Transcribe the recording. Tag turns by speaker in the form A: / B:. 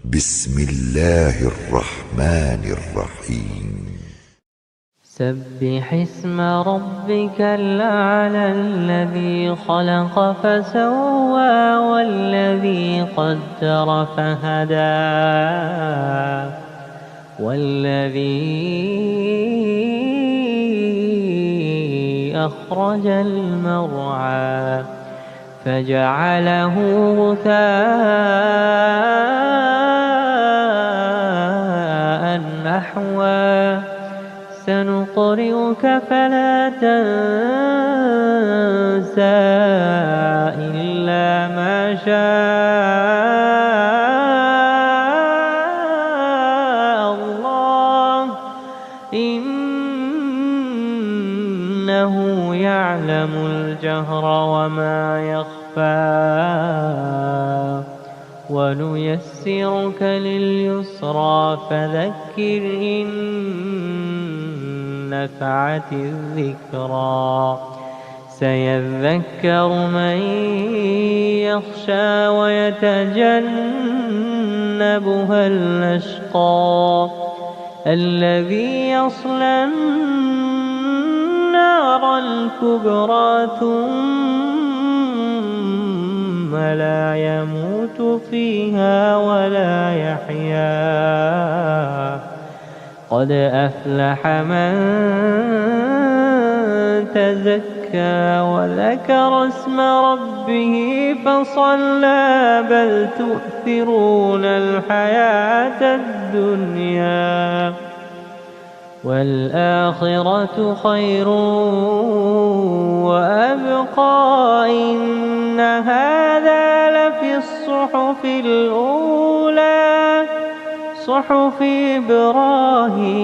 A: بسم الله الرحمن الرحيم.
B: سبح اسم ربك الأعلى الذي خلق فسوى والذي قدر فهدى والذي أخرج المرعى فجعله غثاء نحوا سنقرئك فلا تنسى إلا ما شاء الله إنه يعلم الجهر وما يخفى ونيسرك لليسرى فذكر إن نفعت الذكرى سيذكر من يخشى ويتجنبها الأشقى الذي يصلى النار الكبرى ثم لا يموت فيها ولا يحيا قد أفلح من تزكى وذكر اسم ربه فصلى بل تؤثرون الحياة الدنيا والآخرة خير وأبقى إن هذا لفي الصحف الأولى صحف إبراهيم